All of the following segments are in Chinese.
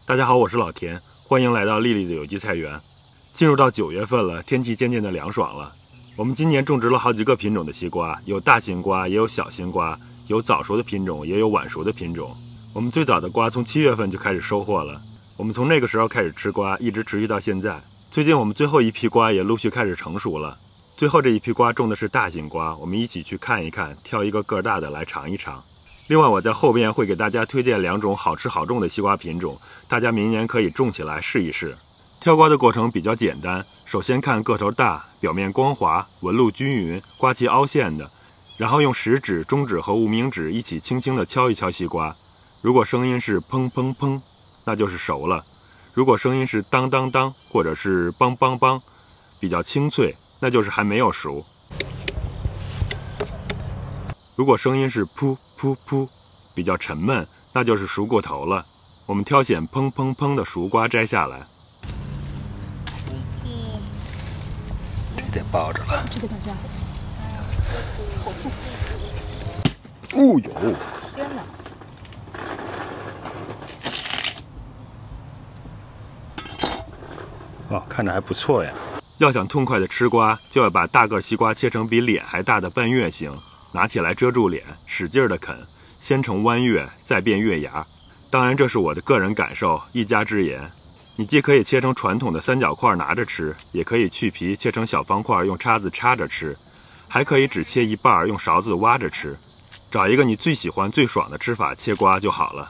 大家好，我是老田，欢迎来到丽丽的有机菜园。进入到9月份了，天气渐渐的凉爽了。我们今年种植了好几个品种的西瓜，有大型瓜，也有小型瓜，有早熟的品种，也有晚熟的品种。我们最早的瓜从7月份就开始收获了，我们从那个时候开始吃瓜，一直持续到现在。最近我们最后一批瓜也陆续开始成熟了。最后这一批瓜种的是大型瓜，我们一起去看一看，挑一个个大的来尝一尝。另外我在后边会给大家推荐2种好吃好种的西瓜品种，大家明年可以种起来试一试。挑瓜的过程比较简单，首先看个头大、表面光滑、纹路均匀、瓜期凹陷的，然后用食指、中指和无名指一起轻轻地敲一敲西瓜。如果声音是砰砰砰，那就是熟了；如果声音是当当当或者是梆梆梆，比较清脆，那就是还没有熟。如果声音是噗噗噗，比较沉闷，那就是熟过头了。我们挑选砰砰砰的熟瓜摘下来。这得抱着了。这个大家。哦呦！天哪！哦，看着还不错呀。要想痛快的吃瓜，就要把大个西瓜切成比脸还大的半月形，拿起来遮住脸，使劲的啃，先成弯月，再变月牙。当然这是我的个人感受，一家之言。你既可以切成传统的3角块拿着吃，也可以去皮切成小方块用叉子插着吃，还可以只切一半用勺子挖着吃。找一个你最喜欢最爽的吃法切瓜就好了。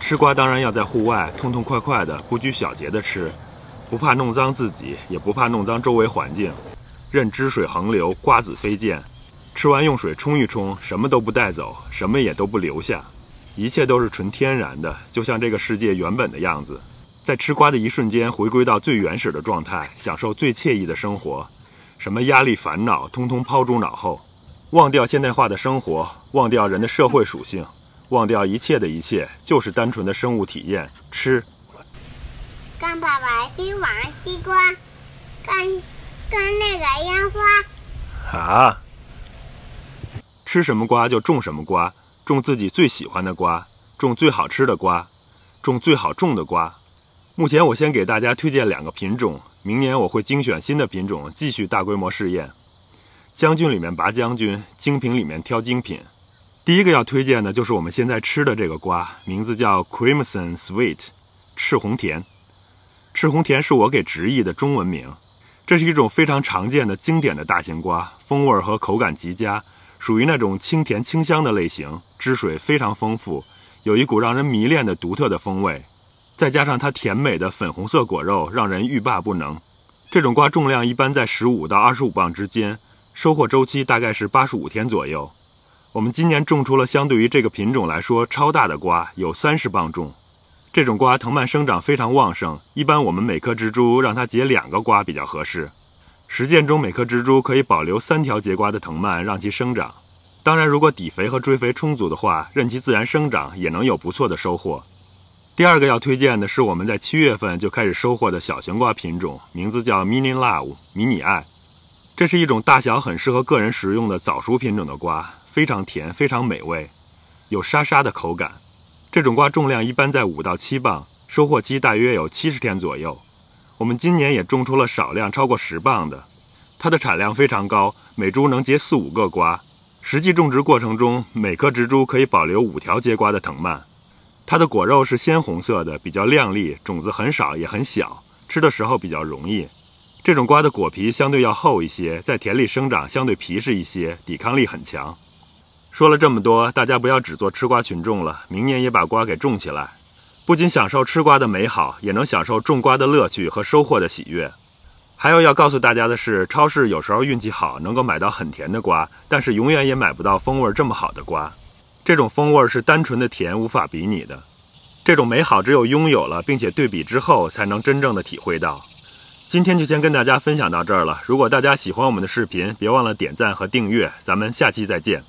吃瓜当然要在户外，痛痛快快的，不拘小节的吃，不怕弄脏自己，也不怕弄脏周围环境，任汁水横流，瓜子飞溅。吃完用水冲一冲，什么都不带走，什么也都不留下，一切都是纯天然的，就像这个世界原本的样子。在吃瓜的一瞬间，回归到最原始的状态，享受最惬意的生活，什么压力烦恼，通通抛诸脑后，忘掉现代化的生活，忘掉人的社会属性，忘掉一切的一切，就是单纯的生物体验，吃。跟爸爸去玩西瓜，跟那个烟花。啊！吃什么瓜就种什么瓜，种自己最喜欢的瓜，种最好吃的瓜，种最好种的瓜。目前我先给大家推荐2个品种，明年我会精选新的品种，继续大规模试验。将军里面拔将军，精品里面挑精品。第一个要推荐的就是我们现在吃的这个瓜，名字叫 Crimson Sweet， 赤红甜。赤红甜是我给直译的中文名。这是一种非常常见的经典的大型瓜，风味和口感极佳，属于那种清甜清香的类型，汁水非常丰富，有一股让人迷恋的独特的风味，再加上它甜美的粉红色果肉，让人欲罢不能。这种瓜重量一般在15到25磅之间，收获周期大概是85天左右。我们今年种出了相对于这个品种来说超大的瓜，有30磅重。这种瓜藤蔓生长非常旺盛，一般我们每颗植株让它结2个瓜比较合适。实践中每颗植株可以保留3条结瓜的藤蔓让其生长。当然如果底肥和追肥充足的话，任其自然生长也能有不错的收获。第2个要推荐的是我们在7月份就开始收获的小型瓜品种，名字叫 Mini Love 迷你爱。这是一种大小很适合个人食用的早熟品种的瓜，非常甜，非常美味，有沙沙的口感。这种瓜重量一般在5到7磅，收获期大约有70天左右。我们今年也种出了少量超过10磅的，它的产量非常高，每株能结4、5个瓜。实际种植过程中，每颗植株可以保留5条结瓜的藤蔓。它的果肉是鲜红色的，比较亮丽，种子很少也很小，吃的时候比较容易。这种瓜的果皮相对要厚一些，在田里生长相对皮实一些，抵抗力很强。说了这么多，大家不要只做吃瓜群众了，明年也把瓜给种起来，不仅享受吃瓜的美好，也能享受种瓜的乐趣和收获的喜悦。还有要告诉大家的是，超市有时候运气好能够买到很甜的瓜，但是永远也买不到风味这么好的瓜。这种风味是单纯的甜无法比拟的，这种美好只有拥有了并且对比之后才能真正的体会到。今天就先跟大家分享到这儿了，如果大家喜欢我们的视频，别忘了点赞和订阅，咱们下期再见。